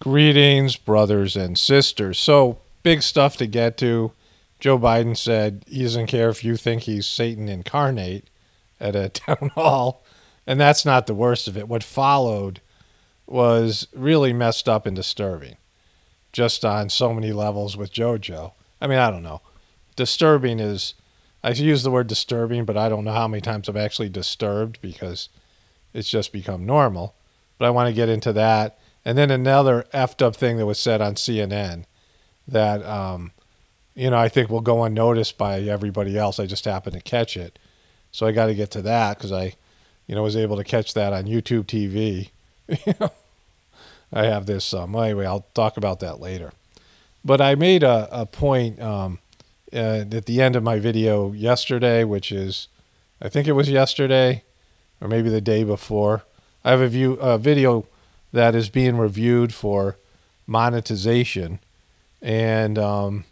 Greetings, brothers and sisters. So, big stuff to get to. Joe Biden said he doesn't care if you think he's Satan incarnate at a town hall. And that's not the worst of it. What followed was really messed up and disturbing. Just on so many levels with JoJo. I mean, I don't know. Disturbing is, I use the word disturbing, but I don't know how many times I'm actually disturbed because it's just become normal. But I want to get into that. And then another effed up thing that was said on CNN that, I think will go unnoticed by everybody else. I just happened to catch it. So I got to get to that because I, was able to catch that on YouTube TV. I have this, anyway, I'll talk about that later. But I made a point at the end of my video yesterday, which is, I think it was yesterday or maybe the day before. I have a video that is being reviewed for monetization. And, from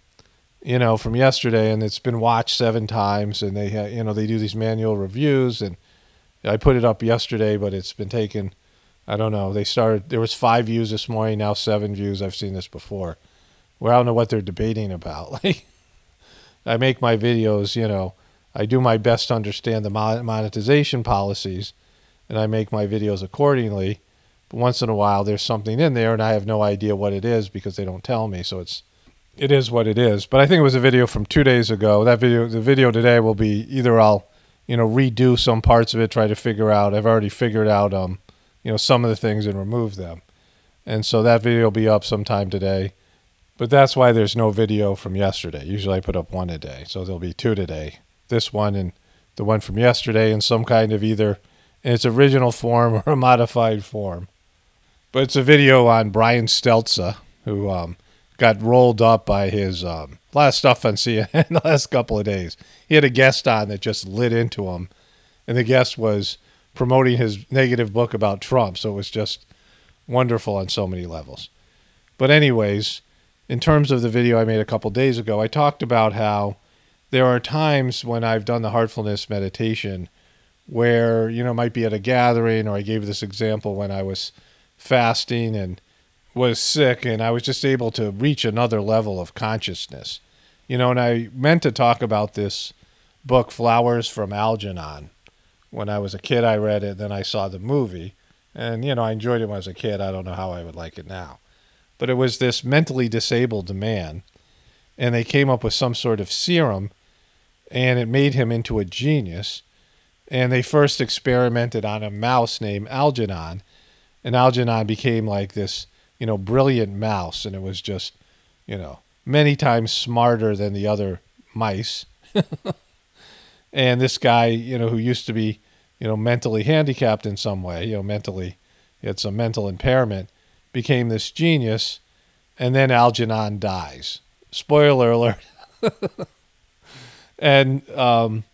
yesterday, and it's been watched 7 times, and they they do these manual reviews, and I put it up yesterday, but it's been taken, I don't know, there was 5 views this morning, now 7 views. I've seen this before. Well, I don't know what they're debating about. Like, I make my videos, I do my best to understand the monetization policies, and I make my videos accordingly. But once in a while, there's something in there, and I have no idea what it is because they don't tell me. So it is what it is. But I think it was a video from 2 days ago. The video today will be either I'll, redo some parts of it, try to figure out. I've already figured out, some of the things and remove them. And so that video will be up sometime today. But that's why there's no video from yesterday. Usually I put up 1 a day. So there'll be 2 today. This one and the one from yesterday in some kind of either in its original form or a modified form. But it's a video on Brian Stelza, who got rolled up by his a lot of stuff on CNN the last couple of days. He had a guest on that just lit into him, and the guest was promoting his negative book about Trump, so it was just wonderful on so many levels. But anyways, in terms of the video I made a couple days ago, I talked about how there are times when I've done the heartfulness meditation where, might be at a gathering, or I gave this example when I was fasting and was sick, and I was just able to reach another level of consciousness. And I meant to talk about this book, Flowers from Algernon. When I was a kid, I read it, then I saw the movie, and, I enjoyed it when I was a kid. I don't know how I would like it now. But it was this mentally disabled man, and they came up with some sort of serum, and it made him into a genius. And they first experimented on a mouse named Algernon, and Algernon became like this, brilliant mouse. And it was just, many times smarter than the other mice. And this guy, who used to be, mentally handicapped in some way, mentally, he had some mental impairment, became this genius. And then Algernon dies. Spoiler alert. And, and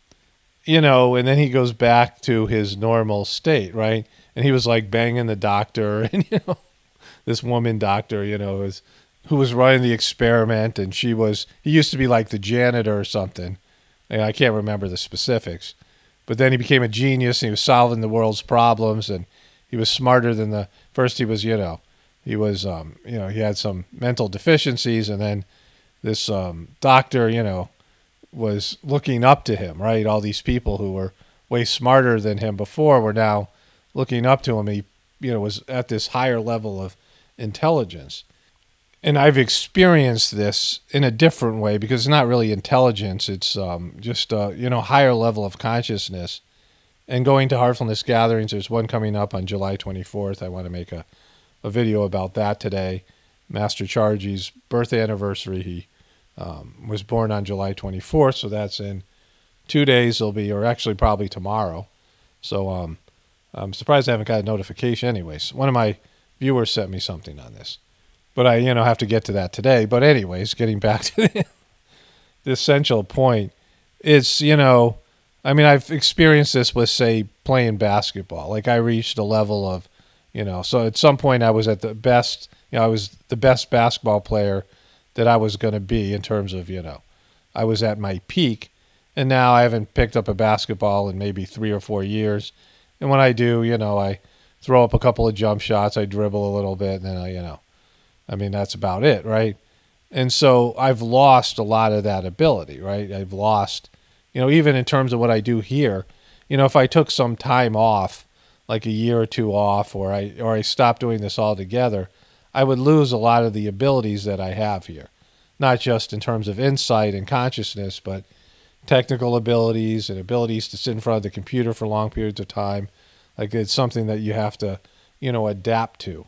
then he goes back to his normal state, right? And he was like banging the doctor, and this woman doctor, who was running the experiment, and he used to be like the janitor or something. And I can't remember the specifics, but then he became a genius, and he was solving the world's problems, and he was smarter than first he was, he had some mental deficiencies, and then this doctor, was looking up to him, right? All these people who were way smarter than him before were now looking up to him. He, was at this higher level of intelligence. And I've experienced this in a different way because it's not really intelligence. It's just a, higher level of consciousness. And going to heartfulness gatherings, there's one coming up on July 24th. I want to make a video about that today. Master Chargy's birthday anniversary. He was born on July 24th, so that's in 2 days. Or actually probably tomorrow. So I'm surprised I haven't got a notification. Anyways, one of my viewers sent me something on this. But I, have to get to that today. But anyways, getting back to the essential point, it's, I've experienced this with, say, playing basketball. Like I reached a level of, so at some point I was at the best, I was the best basketball player that I was going to be in terms of, I was at my peak. And now I haven't picked up a basketball in maybe 3 or 4 years. And when I do, I throw up a couple of jump shots, I dribble a little bit, and then I mean, that's about it, right? And so I've lost a lot of that ability, right? I've lost, even in terms of what I do here, if I took some time off, like a year or two off, or I stopped doing this altogether, I would lose a lot of the abilities that I have here. Not just in terms of insight and consciousness, but technical abilities and abilities to sit in front of the computer for long periods of time. Like, it's something that you have to, adapt to.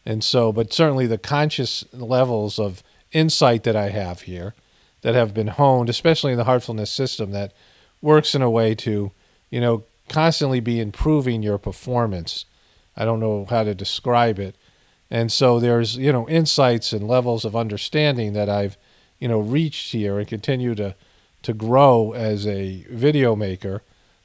And so, but certainly the conscious levels of insight that I have here that have been honed, especially in the heartfulness system, that works in a way to, constantly be improving your performance. I don't know how to describe it. And so there's, insights and levels of understanding that I've, reached here and continue to grow as a video maker.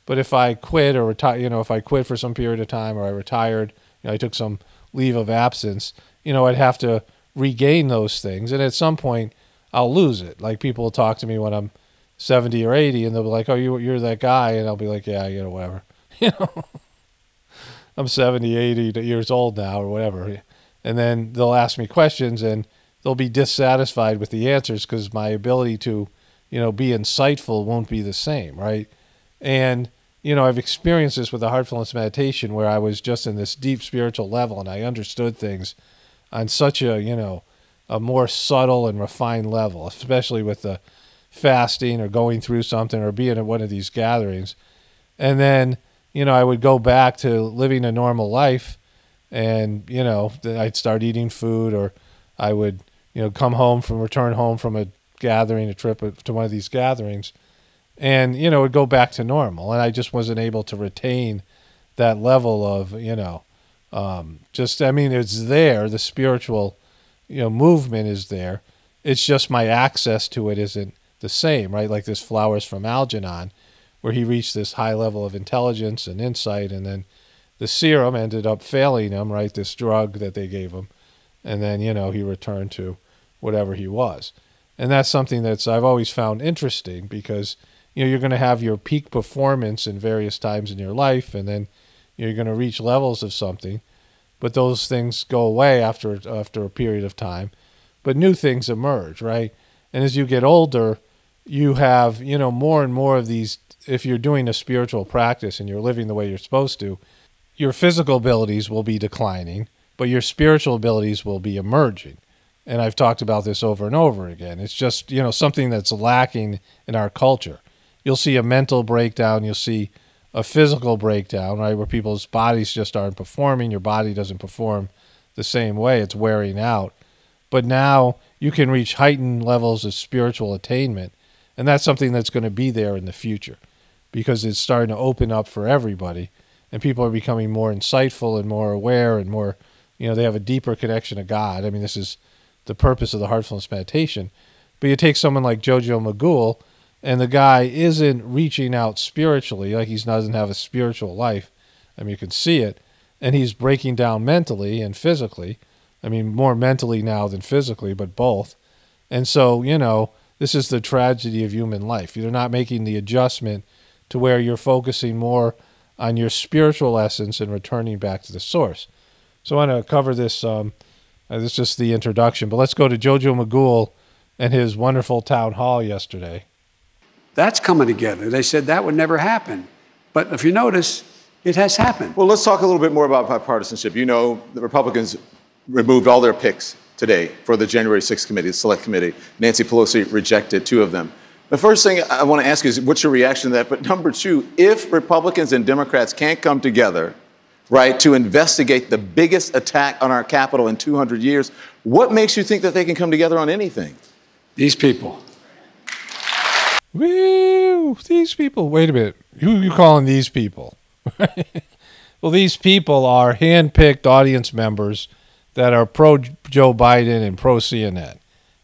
But if I quit or retire, if I quit for some period of time, or I retired, I took some leave of absence, I'd have to regain those things. And at some point I'll lose it. Like, people will talk to me when I'm 70 or 80 and they'll be like, oh, you're that guy. And I'll be like, yeah, whatever. I'm 70, 80 years old now or whatever. And then they'll ask me questions and they'll be dissatisfied with the answers because my ability to, be insightful won't be the same, right? And, I've experienced this with the heartfulness meditation, where I was just in this deep spiritual level and I understood things on such a, a more subtle and refined level, especially with the fasting or going through something or being at one of these gatherings. And then, I would go back to living a normal life, and, I'd start eating food, or I would, return home from a gathering, a trip to one of these gatherings, and, it would go back to normal. And I just wasn't able to retain that level of, it's there, the spiritual, movement is there. It's just my access to it isn't the same, right? Like this Flowers from Algernon, where he reached this high level of intelligence and insight, and then the serum ended up failing him, right? This drug that they gave him. And then, he returned to whatever he was. And that's something I've always found interesting, because, you're going to have your peak performance in various times in your life, and then you're going to reach levels of something, but those things go away after a period of time, but new things emerge, right? And as you get older, you have, more and more of these. If you're doing a spiritual practice and you're living the way you're supposed to, your physical abilities will be declining, but your spiritual abilities will be emerging. And I've talked about this over and over again. It's just, something that's lacking in our culture. You'll see a mental breakdown. You'll see a physical breakdown, right, where people's bodies just aren't performing. Your body doesn't perform the same way. It's wearing out. But now you can reach heightened levels of spiritual attainment, and that's something that's going to be there in the future, because it's starting to open up for everybody, and people are becoming more insightful and more aware and more, they have a deeper connection to God. I mean, this is the purpose of the heartfulness meditation. But you take someone like JoJo Magoo, and the guy isn't reaching out spiritually, like he doesn't have a spiritual life. I mean, you can see it. And he's breaking down mentally and physically. I mean, more mentally now than physically, but both. And so, this is the tragedy of human life. You're not making the adjustment to where you're focusing more on your spiritual essence and returning back to the source. So I want to cover this. This is just the introduction, but let's go to JoJo Magoo and his wonderful town hall yesterday. That's coming together. They said that would never happen. But if you notice, it has happened. Well, let's talk a little bit more about bipartisanship. The Republicans removed all their picks today for the January 6th committee, the select committee. Nancy Pelosi rejected 2 of them. The first thing I want to ask you is, what's your reaction to that? But number 2, if Republicans and Democrats can't come together, right, to investigate the biggest attack on our Capitol in 200 years, what makes you think that they can come together on anything? These people. Woo! These people. Wait a minute. Who are you calling these people? Well, these people are hand-picked audience members that are pro-Joe Biden and pro-CNN.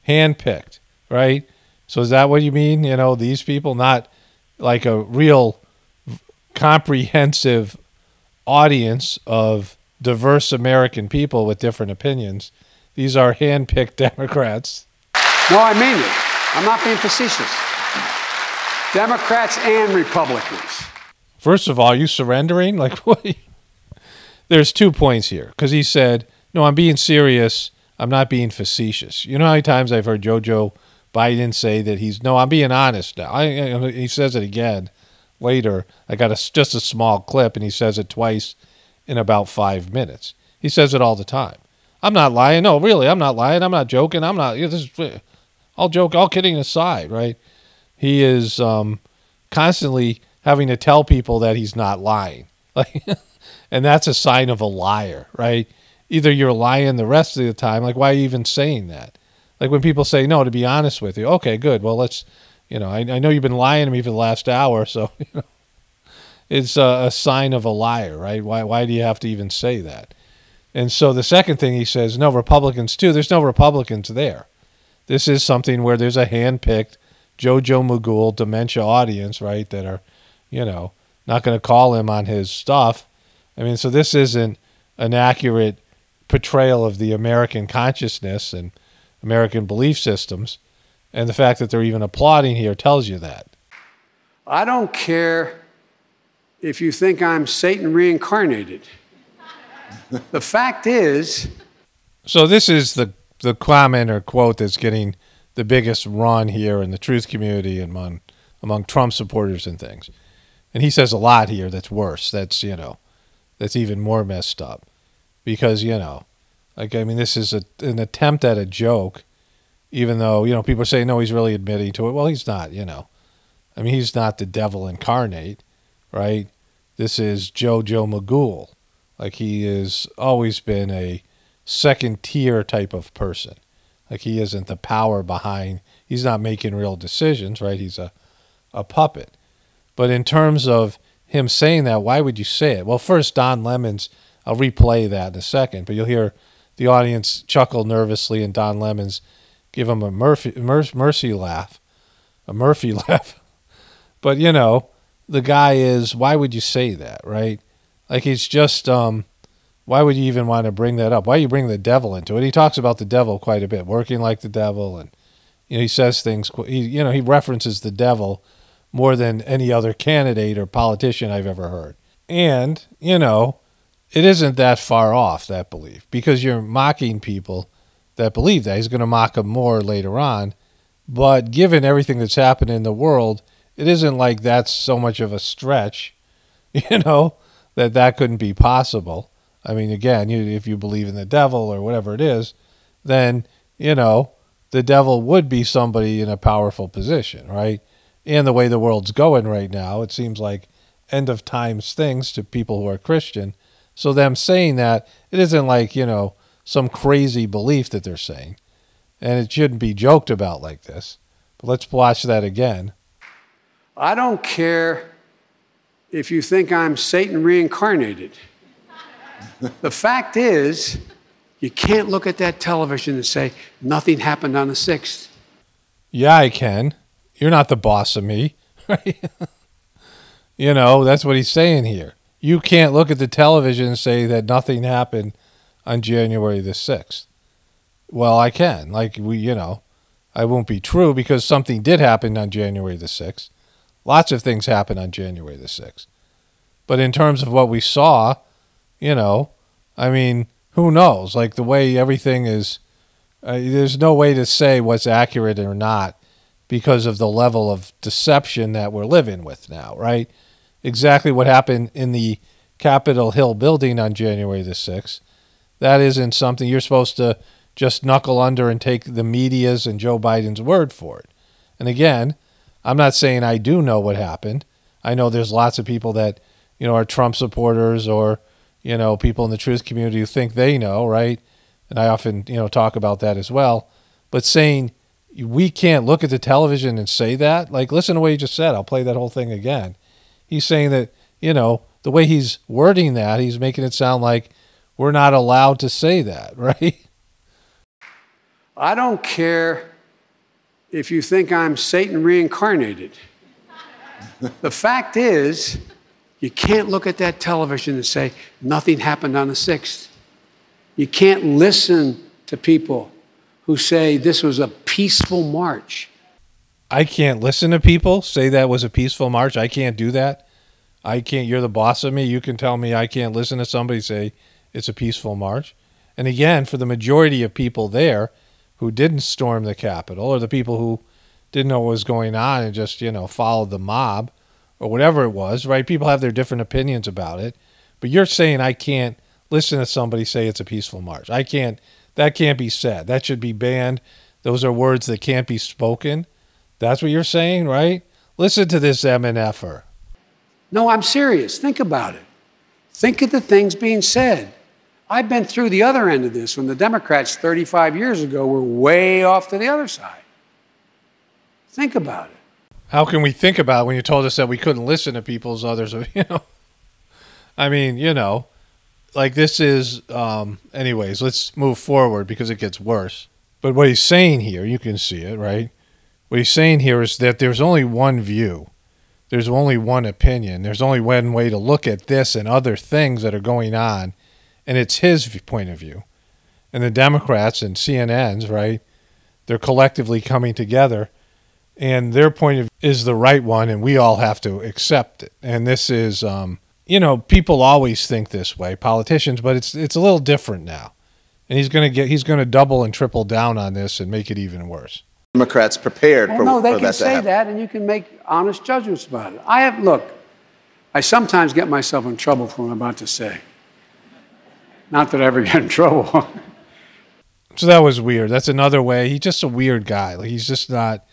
Hand-picked, right? So is that what you mean? These people, not like a real comprehensive audience of diverse American people with different opinions. These are hand-picked Democrats. No, I mean it. I'm not being facetious. Democrats and Republicans. First of all, are you surrendering? Like, what? There's 2 points here, because he said, no, I'm being serious. I'm not being facetious. You know how many times I've heard JoJo Biden say that no, I'm being honest now. He says it again later. I got just a small clip, and he says it twice in about 5 minutes. He says it all the time. I'm not lying. No, really, I'm not lying. I'm not joking. I'm not. All kidding aside, right? He is constantly having to tell people that he's not lying. Like, and that's a sign of a liar, right? Either you're lying the rest of the time, like why are you even saying that? Like when people say, no, to be honest with you, okay, good. Well, let's, I know you've been lying to me for the last hour, so, it's a sign of a liar, right? Why do you have to even say that? And so the second thing he says, no, Republicans too. There's no Republicans there. This is something where there's a hand-picked JoJo Magoo dementia audience, right, that are, not going to call him on his stuff. I mean, so this isn't an accurate portrayal of the American consciousness and American belief systems. And the fact that they're even applauding here tells you that. I don't care if you think I'm Satan reincarnated. The fact is... So this is the comment or quote that's getting the biggest run here in the truth community and among Trump supporters and things. And he says a lot here that's worse. That's, that's even more messed up. Because, this is an attempt at a joke, even though, people say, no, he's really admitting to it. Well, he's not, he's not the devil incarnate, right? This is JoJo Magoo. Like, he has always been a second-tier type of person. Like, he isn't the power behind. He's not making real decisions, right? He's a puppet. But in terms of him saying that, why would you say it? Well, first, Don Lemon's, I'll replay that in a second, but you'll hear the audience chuckle nervously and Don Lemon's give him a mercy laugh. A Murphy laugh. But, the guy is, why would you say that, right? Like, he's just, why would you even want to bring that up? Why do you bring the devil into it? He talks about the devil quite a bit, working like the devil, and he says things, he references the devil more than any other candidate or politician I've ever heard. And, it isn't that far off, that belief, because you're mocking people that believe that. He's going to mock them more later on. But given everything that's happened in the world, it isn't like that's so much of a stretch, that couldn't be possible. I mean, again, if you believe in the devil or whatever it is, then, the devil would be somebody in a powerful position, right? And the way the world's going right now, it seems like end of times things to people who are Christian. So them saying that, it isn't like, some crazy belief that they're saying. And it shouldn't be joked about like this. But let's watch that again. I don't care if you think I'm Satan reincarnated. The fact is, you can't look at that television and say, nothing happened on the 6th. Yeah, I can. You're not the boss of me. Right? That's what he's saying here. You can't look at the television and say that nothing happened on January the 6th. Well, I can. Like, I won't be true because something did happen on January the 6th. Lots of things happened on January the 6th. But in terms of what we saw, who knows? Like, the way everything is, there's no way to say what's accurate or not because of the level of deception that we're living with now, right? Exactly what happened in the Capitol Hill building on January the 6th. That isn't something you're supposed to just knuckle under and take the media's and Joe Biden's word for it. And again, I'm not saying I do know what happened. I know there's lots of people that, are Trump supporters or, people in the truth community who think they know, right? And I often, talk about that as well. But saying we can't look at the television and say that, like, listen to what he just said. I'll play that whole thing again. He's saying that, the way he's wording that, he's making it sound like we're not allowed to say that, right? I don't care if you think I'm Satan reincarnated. The fact is, you can't look at that television and say, nothing happened on the 6th. You can't listen to people who say this was a peaceful march. I can't listen to people say that was a peaceful march. I can't do that. I can't. You're the boss of me. You can tell me I can't listen to somebody say it's a peaceful march. And again, for the majority of people there who didn't storm the Capitol, or the people who didn't know what was going on and just, followed the mob or whatever it was, right? People have their different opinions about it. But you're saying I can't listen to somebody say it's a peaceful march. That can't be said. That should be banned. Those are words that can't be spoken. That's what you're saying, right? Listen to this MNFer. No, I'm serious. Think about it. Think of the things being said. I've been through the other end of this when the Democrats 35 years ago were way off to the other side. Think about it. How can we think about it when you told us that we couldn't listen to people's others, I mean, like this is, anyways, let's move forward because it gets worse. But what he's saying here, you can see it, right? What he's saying here is that there's only one view. There's only one opinion. There's only one way to look at this and other things that are going on, and it's his point of view. And the Democrats and CNN's, right, they're collectively coming together, and their point of view is the right one, and we all have to accept it. And this is, people always think this way, politicians, but it's a little different now. And he's going to double and triple down on this and make it even worse. Democrats prepared for that to happen. No, they can say that, and you can make honest judgments about it. I sometimes get myself in trouble for what I'm about to say. Not that I ever get in trouble. So that was weird. That's another way. He's just a weird guy. Like, he's just not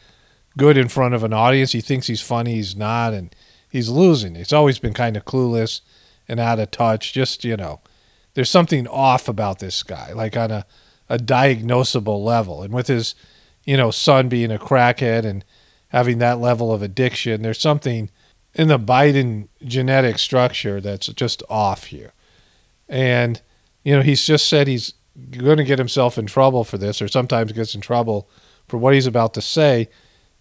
good in front of an audience. He thinks he's funny. He's not, and he's losing. He's always been kind of clueless and out of touch. Just, there's something off about this guy, like on a diagnosable level. And with his, son being a crackhead and having that level of addiction, there's something in the Biden genetic structure that's just off here. And, he's just said he's going to get himself in trouble for this, or sometimes gets in trouble for what he's about to say.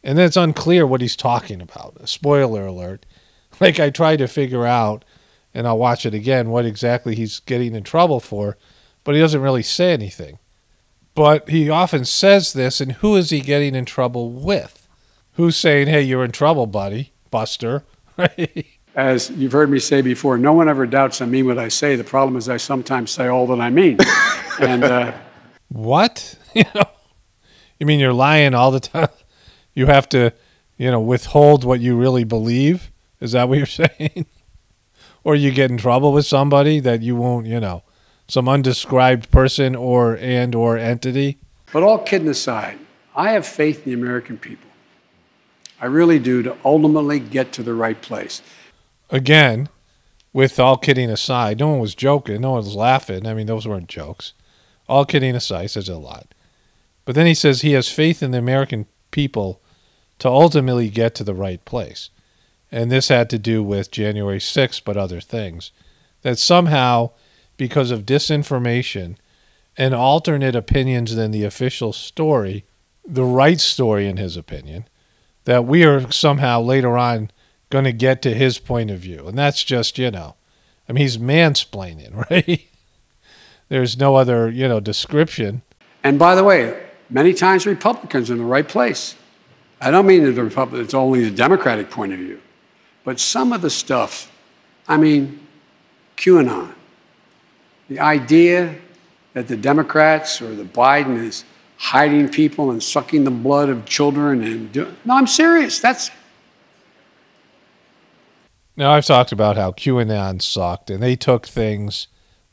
And then it's unclear what he's talking about. Spoiler alert. Like, I tried to figure out, and I'll watch it again, what exactly he's getting in trouble for, but he doesn't really say anything. But he often says this, and who is he getting in trouble with? Who's saying, hey, you're in trouble, buddy, Buster? As you've heard me say before, no one ever doubts I mean what I say. The problem is I sometimes say all that I mean. And what? You mean you're lying all the time? You have to, withhold what you really believe? Is that what you're saying? Or you get in trouble with somebody that you won't, some undescribed person or entity? But all kidding aside, I have faith in the American people. I really do, to ultimately get to the right place. Again, with all kidding aside, no one was joking. No one was laughing. I mean, those weren't jokes. All kidding aside, says a lot. But then he says he has faith in the American people to ultimately get to the right place. And this had to do with January 6th, but other things. That somehow, because of disinformation and alternate opinions than the official story, the right story in his opinion, that we are somehow later on going to get to his point of view. And that's just, he's mansplaining, right? There's no other, description. And by the way, many times Republicans are in the right place. I don't mean that it's only the Democratic point of view. But some of the stuff, QAnon, the idea that the Democrats or the Biden is hiding people and sucking the blood of children no, I'm serious. Now, I've talked about how QAnon sucked, and they took things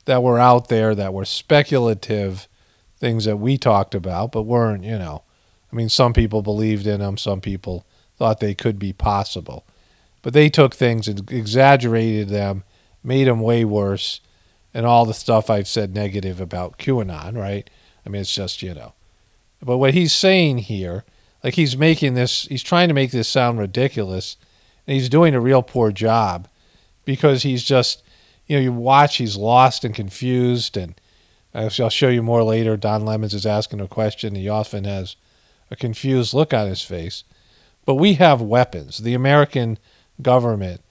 that were out there that were speculative, things that we talked about, but weren't, some people believed in them, some people thought they could be possible. But they took things and exaggerated them, made them way worse, and all the stuff I've said negative about QAnon, right? It's just, But what he's saying here, like he's trying to make this sound ridiculous, and he's doing a real poor job because he's just, you watch, he's lost and confused, and I'll show you more later. Don Lemons is asking a question. He often has a confused look on his face. But we have weapons. The American government,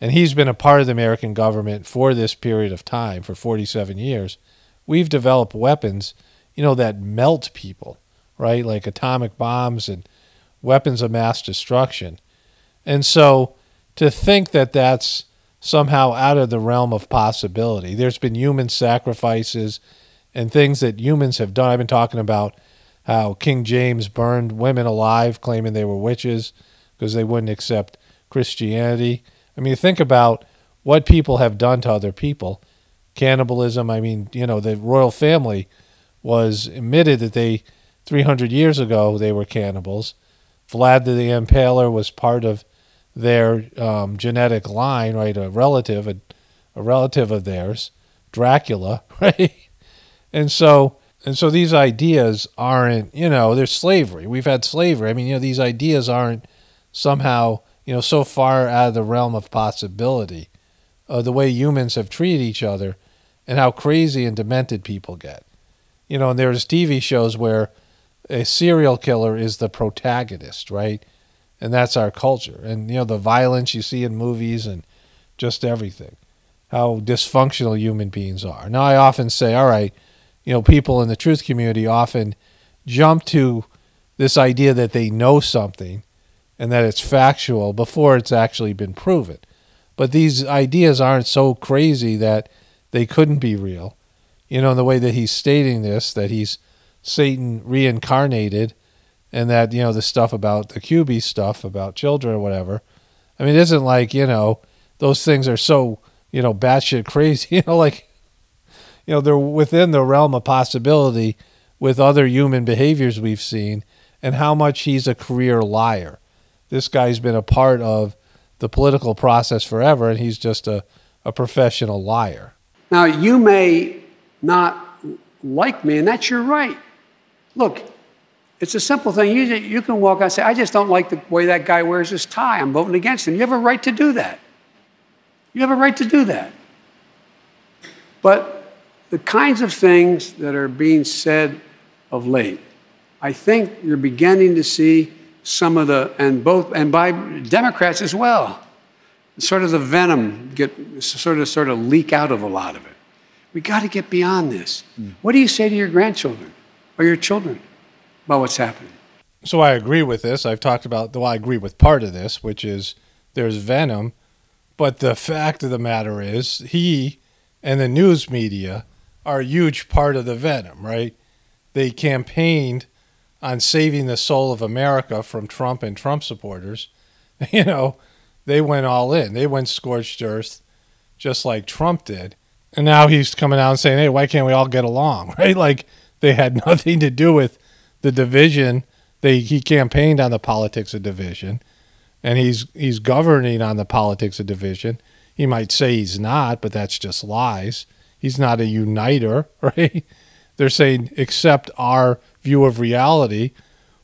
and he's been a part of the American government for this period of time, for 47 years. We've developed weapons, that melt people, right? Like atomic bombs and weapons of mass destruction. And so to think that that's somehow out of the realm of possibility, there's been human sacrifices and things that humans have done. I've been talking about how King James burned women alive, claiming they were witches because they wouldn't accept Christianity. I mean, think about what people have done to other people. Cannibalism. I mean, the royal family was admitted that 300 years ago, they were cannibals. Vlad the Impaler was part of their genetic line, right? A relative of theirs, Dracula, right? And so these ideas aren't, there's slavery. We've had slavery. I mean, these ideas aren't somehow, so far out of the realm of possibility. The way humans have treated each other and how crazy and demented people get. And there's TV shows where a serial killer is the protagonist, right? And that's our culture. And, the violence you see in movies and just everything, how dysfunctional human beings are. Now, I often say, all right, people in the truth community often jump to this idea that they know something and that it's factual before it's actually been proven. But these ideas aren't so crazy that they couldn't be real. In the way that he's stating this, that he's Satan reincarnated, and that, the stuff about the QB stuff about children or whatever. I mean, it isn't like, those things are so, batshit crazy, they're within the realm of possibility with other human behaviors we've seen and how much he's a career liar. This guy's been a part of the political process forever, and he's just a professional liar. Now, you may not like me, and that's your right. Look, it's a simple thing. You can walk out and say, I just don't like the way that guy wears his tie. I'm voting against him. You have a right to do that. You have a right to do that. But the kinds of things that are being said of late, I think you're beginning to see some of the, and by Democrats as well, sort of the venom sort of leak out of a lot of it. We got to get beyond this. What do you say to your grandchildren or your children about what's happening? So I agree with this. I've talked about, I agree with part of this, which is there's venom. But the fact of the matter is he and the news media are a huge part of the venom, right? They campaigned on saving the soul of America from Trump and Trump supporters. They went all in. They went scorched earth just like Trump did. And now he's coming out and saying, hey, why can't we all get along, right? Like they had nothing to do with the division. He campaigned on the politics of division, and he's governing on the politics of division. He might say he's not, but that's just lies. He's not a uniter, right? They're saying accept our view of reality,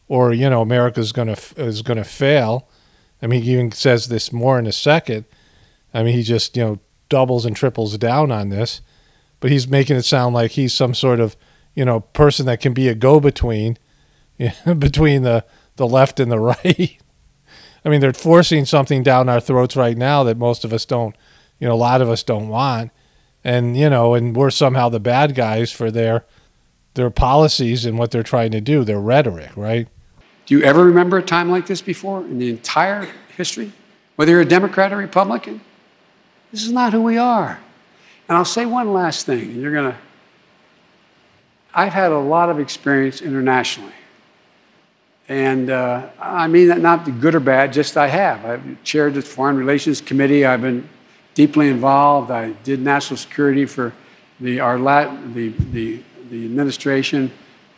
or America's is gonna fail. I mean, he even says this more in a second. I mean, he just doubles and triples down on this, but he's making it sound like he's some sort of person that can be a go-between between the left and the right. I mean, they're forcing something down our throats right now that most of us don't, a lot of us don't want, and and we're somehow the bad guys for their policies and what they're trying to do, their rhetoric, right? Do you ever remember a time like this before in the entire history? Whether you're a Democrat or Republican? This is not who we are. And I'll say one last thing. I've had a lot of experience internationally. And I mean that not good or bad, just I have. I've chaired the Foreign Relations Committee. I've been deeply involved. I did national security for the administration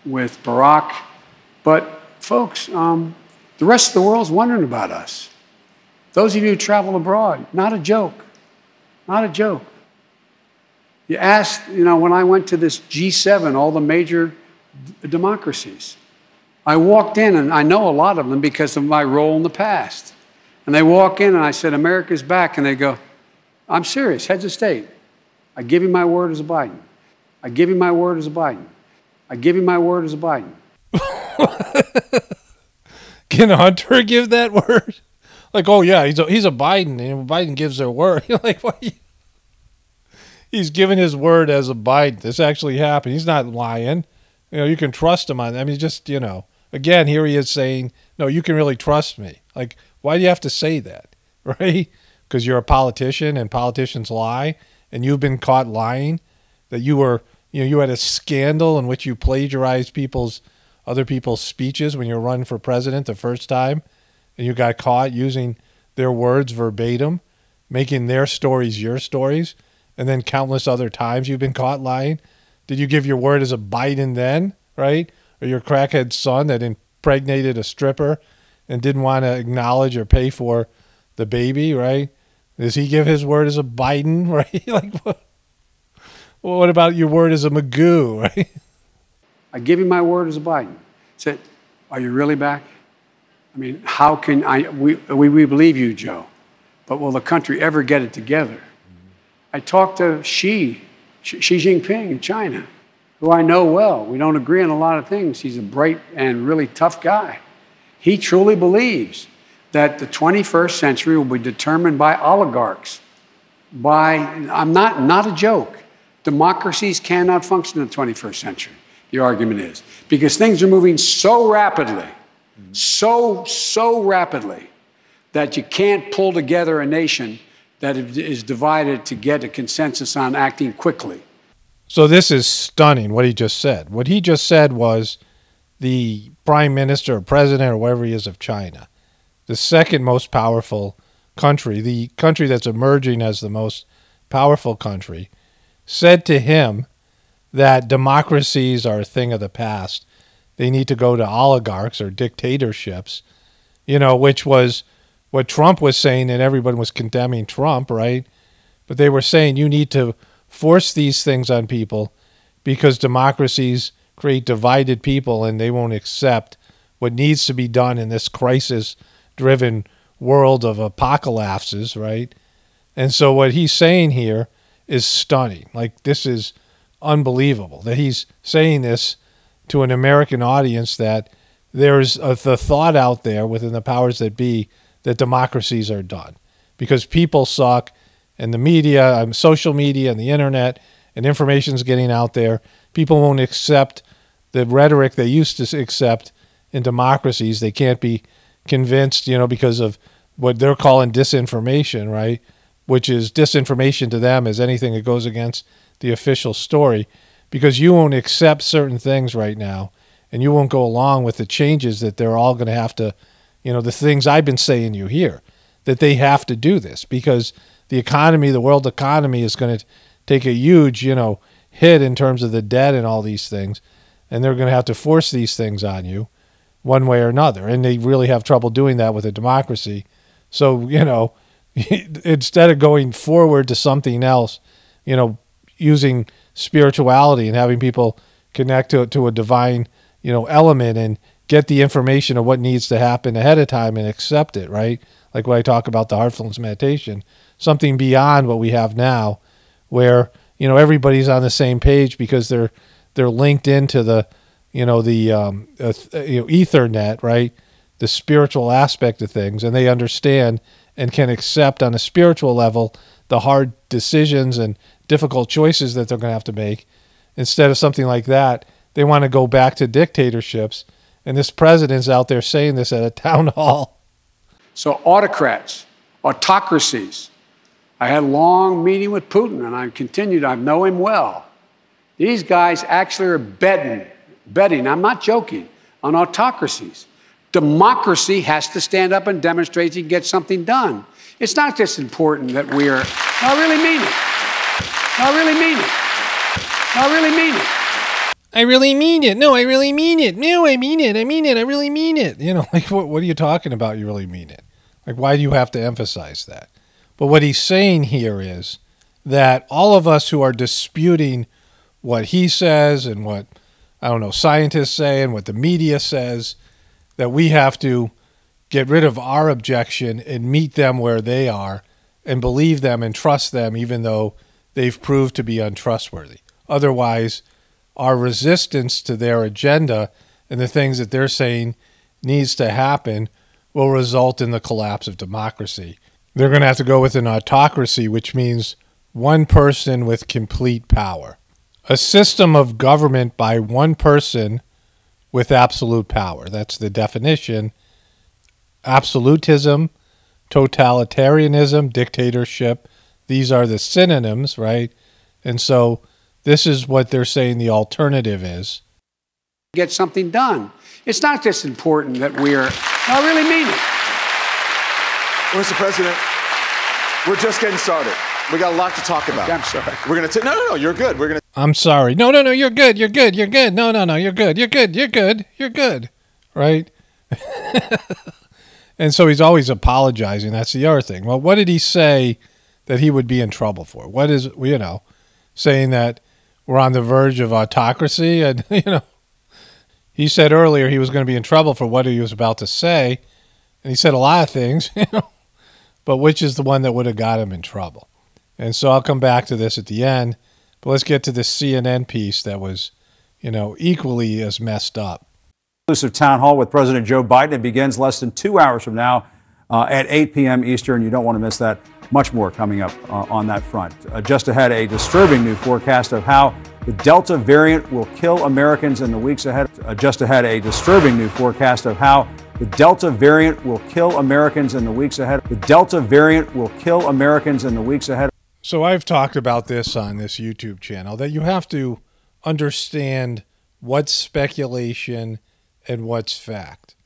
with Barack. But folks, the rest of the world's wondering about us. Those of you who travel abroad, not a joke. Not a joke. You asked, when I went to this G7, all the major democracies, I walked in, and I know a lot of them because of my role in the past. And they walk in, and I said, America's back. And they go, I'm serious, heads of state. I give you my word as a Biden. I give you my word as a Biden. I give you my word as a Biden. Can Hunter give that word? Like, oh, yeah, he's a Biden, and Biden gives their word. You're like, what? He's giving his word as a Biden. This actually happened. He's not lying. You can trust him on that. I mean, just, again, here he is saying, no, you can really trust me. Like, why do you have to say that, right? Because you're a politician and politicians lie, and you've been caught lying, that you were you had a scandal in which you plagiarized other people's speeches when you were running for president the first time, and you got caught using their words verbatim, making their stories your stories, and then countless other times you've been caught lying. Did you give your word as a Biden then, right? Or your crackhead son that impregnated a stripper and didn't want to acknowledge or pay for the baby, right? Does he give his word as a Biden, right? Like, what about your word as a Magoo, right? I give you my word as a Biden. Said, are you really back? I mean, how can we believe you, Joe, but will the country ever get it together? I talked to Xi Jinping in China, who I know well. We don't agree on a lot of things. He's a bright and really tough guy. He truly believes that the 21st century will be determined by oligarchs. I'm not a joke. Democracies cannot function in the 21st century, the argument is, because things are moving so rapidly, so rapidly, that you can't pull together a nation that is divided to get a consensus on acting quickly. So this is stunning, what he just said. What he just said was the prime minister or president or whatever he is of China, the second most powerful country, the country that's emerging as the most powerful country, said to him that democracies are a thing of the past. They need to go to oligarchs or dictatorships, which was what Trump was saying, and everyone was condemning Trump, right? But they were saying you need to force these things on people because democracies create divided people and they won't accept what needs to be done in this crisis-driven world of apocalypses, right? And so what he's saying here is stunning. Like, this is unbelievable that he's saying this to an American audience, that there's the thought out there within the powers that be that democracies are done because people suck, and the media, social media and the internet, and information's getting out there. People won't accept the rhetoric they used to accept in democracies. They can't be convinced, because of what they're calling disinformation, right? Which is disinformation to them is anything that goes against the official story, because you won't accept certain things right now, and you won't go along with the changes that they're all going to have to, the things I've been saying you here, that they have to do this because the economy, the world economy is going to take a huge, hit in terms of the debt and all these things, and they're going to have to force these things on you one way or another, and they really have trouble doing that with a democracy. So, instead of going forward to something else, using spirituality and having people connect to a divine, element and get the information of what needs to happen ahead of time and accept it, right? Like when I talk about the heartfulness meditation, something beyond what we have now, where everybody's on the same page because they're linked into the Ethernet, right? The spiritual aspect of things, and they understand and can accept on a spiritual level the hard decisions and difficult choices that they're going to have to make. Instead of something like that, they want to go back to dictatorships. And this president's out there saying this at a town hall. So autocrats, autocracies. I had a long meeting with Putin, and I know him well. These guys actually are betting, I'm not joking, on autocracies. Democracy has to stand up and demonstrate you can get something done. It's not just important that we are, I really mean it. I really mean it. I really mean it. I really mean it. No, I really mean it. No, I mean it. I mean it. I really mean it. What are you talking about? You really mean it. Like, why do you have to emphasize that? But what he's saying here is that all of us who are disputing what he says and what, scientists say and what the media says, that we have to get rid of our objection and meet them where they are and believe them and trust them even though they've proved to be untrustworthy. Otherwise, our resistance to their agenda and the things that they're saying needs to happen will result in the collapse of democracy. They're going to have to go with an autocracy, which means one person with complete power. A system of government by one person with absolute power. That's the definition. Absolutism, totalitarianism, dictatorship, these are the synonyms, right? And so This is what they're saying the alternative is. Get something done. It's not just important that I really mean it. Mr. President, we're just getting started. We got a lot to talk about. Okay, I'm sorry. We're going to no, you're good. We're going to I'm sorry. No, you're good. You're good. You're good. No, you're good. You're good. You're good. You're good. Right? And so he's always apologizing. That's the other thing. Well, what did he say that he would be in trouble for? What is, saying that we're on the verge of autocracy? And, he said earlier he was going to be in trouble for what he was about to say. And he said a lot of things, but which is the one that would have got him in trouble? And so I'll come back to this at the end, but let's get to this CNN piece that was, equally as messed up. Exclusive town hall with President Joe Biden. It begins less than 2 hours from now at 8 p.m. Eastern. You don't want to miss that. Much more coming up on that front. Just ahead, a disturbing new forecast of how the Delta variant will kill Americans in the weeks ahead. Just ahead, a disturbing new forecast of how the Delta variant will kill Americans in the weeks ahead. The Delta variant will kill Americans in the weeks ahead. So I've talked about this on this YouTube channel, that you have to understand what's speculation and what's fact.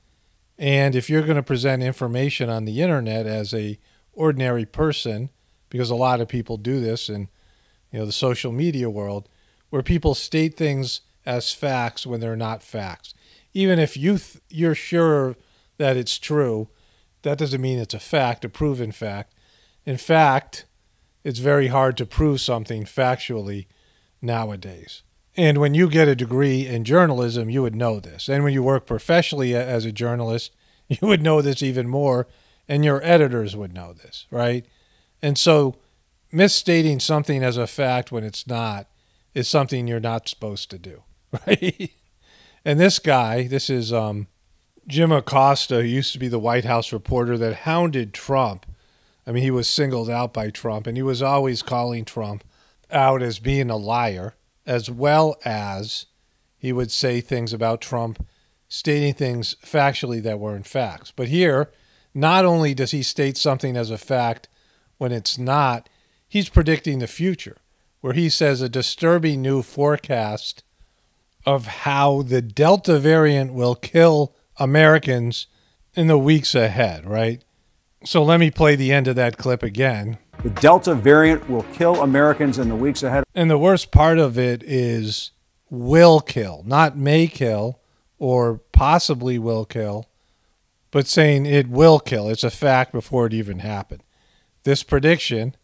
And if you're going to present information on the internet as a ordinary person, because a lot of people do this in the social media world, where people state things as facts when they're not facts. Even if you're sure that it's true, that doesn't mean it's a fact, a proven fact. In fact, it's very hard to prove something factually nowadays. And when you get a degree in journalism, you would know this. And when you work professionally as a journalist, you would know this even more, and your editors would know this, right? And so misstating something as a fact when it's not is something you're not supposed to do, right? And this guy, this is Jim Acosta, who used to be the White House reporter that hounded Trump. I mean, he was singled out by Trump, and he was always calling Trump out as being a liar, as well as he would say things about Trump, stating things factually that weren't facts. But here, not only does he state something as a fact when it's not, he's predicting the future, where he says a disturbing new forecast of how the Delta variant will kill Americans in the weeks ahead, right? So let me play the end of that clip again. The Delta variant will kill Americans in the weeks ahead. And the worst part of it is will kill, not may kill or possibly will kill, but saying it will kill. It's a fact before it even happened. This prediction,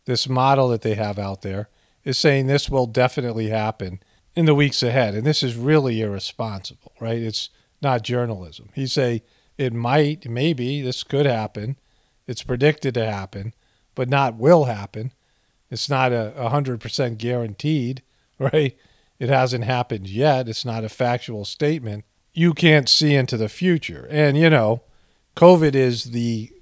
this model that they have out there, is saying this will definitely happen in the weeks ahead. And this is really irresponsible, right? It's not journalism. He say it might, maybe, this could happen. It's predicted to happen, but not will happen. It's not 100% guaranteed, right? It hasn't happened yet. It's not a factual statement. You can't see into the future. And, COVID is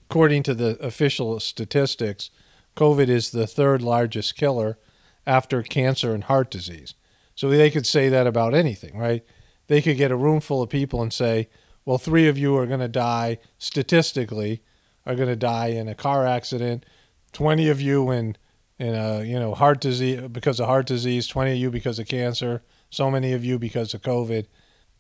according to the official statistics, COVID is the third largest killer after cancer and heart disease. So they could say that about anything, right? They could get a room full of people and say, well, 3 of you are going to die, statistically, are going to die in a car accident, 20 of you in a heart disease, because of heart disease, 20 of you because of cancer, so many of you because of COVID.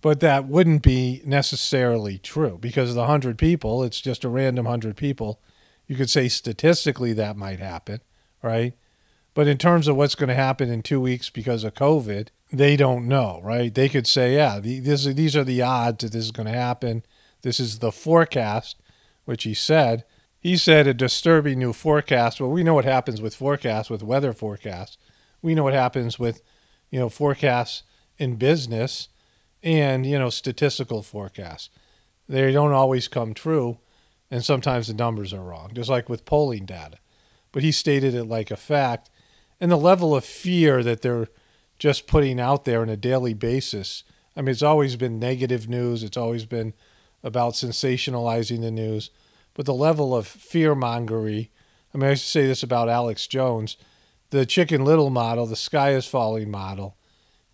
But that wouldn't be necessarily true, because of the 100 people, it's just a random 100 people. You could say statistically that might happen, right? But in terms of what's going to happen in 2 weeks because of COVID, they don't know, right? They could say, yeah, these are the odds that this is going to happen. This is the forecast, which he said. He said a disturbing new forecast. Well, we know what happens with forecasts, with weather forecasts. We know what happens with, forecasts in business and, statistical forecasts. They don't always come true, and sometimes the numbers are wrong, just like with polling data. But he stated it like a fact. And the level of fear that they're just putting out there on a daily basis, I mean, it's always been negative news. It's always been about sensationalizing the news. But the level of fear-mongery, I mean, I used to say this about Alex Jones, the Chicken Little model, the sky is falling model,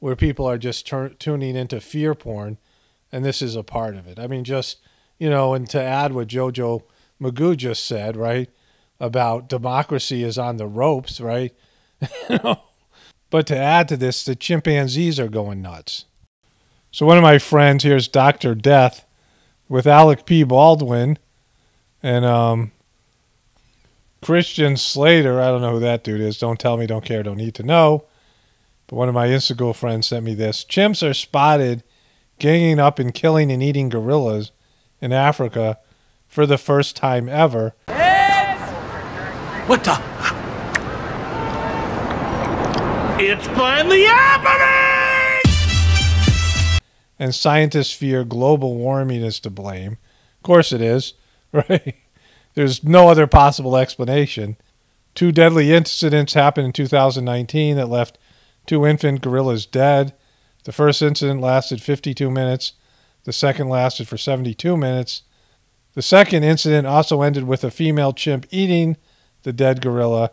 where people are just tuning into fear porn, and this is a part of it. I mean, just, and to add what JoJo Magoo just said, right, about democracy is on the ropes, right? But to add to this, the chimpanzees are going nuts. So one of my friends, here's Dr. Death with Alec P. Baldwin and Christian Slater. I don't know who that dude is. Don't tell me, don't care, don't need to know. But one of my Instagram friends sent me this. Chimps are spotted ganging up and killing and eating gorillas in Africa for the first time ever. What the? It's finally happening! And scientists fear global warming is to blame. Of course it is, right? There's no other possible explanation. 2 deadly incidents happened in 2019 that left 2 infant gorillas dead. The first incident lasted 52 minutes. The second lasted for 72 minutes. The second incident also ended with a female chimp eating the dead gorilla.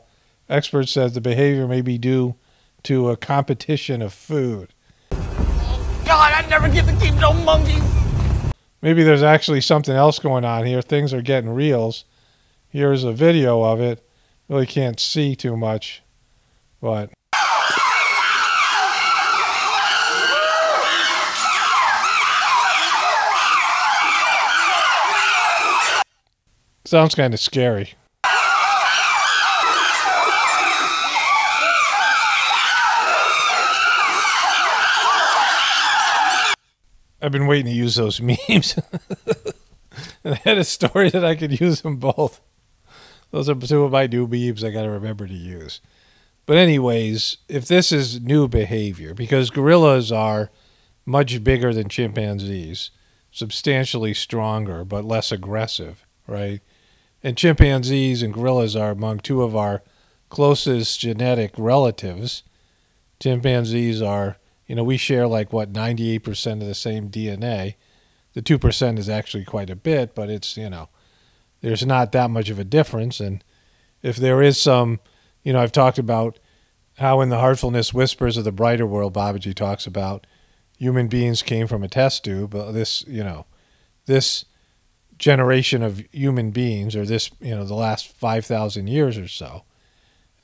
Experts said the behavior may be due to a competition of food. God, I never get to keep no monkeys. Maybe there's actually something else going on here. Things are getting reals. Here's a video of it. Really can't see too much, but sounds kind of scary. I've been waiting to use those memes. And I had a story that I could use them both. Those are 2 of my new memes I got to remember to use. But anyways, if this is new behavior, because gorillas are much bigger than chimpanzees, substantially stronger, but less aggressive, right? And chimpanzees and gorillas are among 2 of our closest genetic relatives. Chimpanzees are, we share like, 98% of the same DNA. The 2% is actually quite a bit, but it's, there's not that much of a difference. And if there is some, I've talked about how in the Heartfulness Whispers of the Brighter World, Babaji talks about human beings came from a test tube. This, this generation of human beings, or this, the last 5,000 years or so,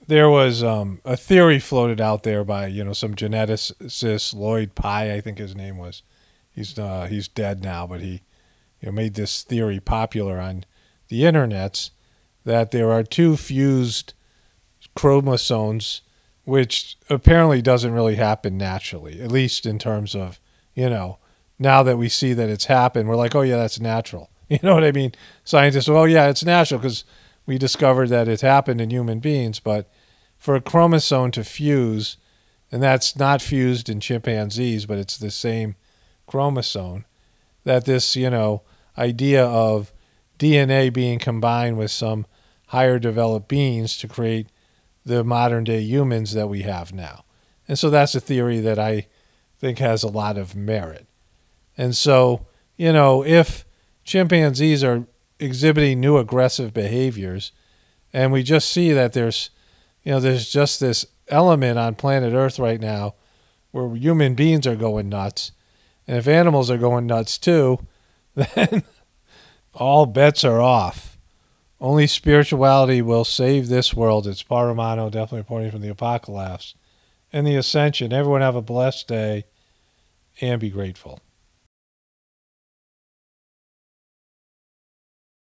there was a theory floated out there by, some geneticist, Lloyd Pye, I think his name was. He's dead now, but he made this theory popular on the internets that there are 2 fused chromosomes, which apparently doesn't really happen naturally, at least in terms of, now that we see that it's happened, we're like, oh, yeah, that's natural. You know what I mean? Scientists, well, yeah, it's natural because we discovered that it happened in human beings, but for a chromosome to fuse, and that's not fused in chimpanzees, but it's the same chromosome, that this, idea of DNA being combined with some higher developed beings to create the modern day humans that we have now. And so that's a theory that I think has a lot of merit. And so, if chimpanzees are exhibiting new aggressive behaviors, and we just see that there's just this element on planet Earth right now where human beings are going nuts, and if animals are going nuts too, then all bets are off. Only spirituality will save this world. It's Paramano, definitely reporting from the Apocalaughs and the Ascension. Everyone have a blessed day and be grateful.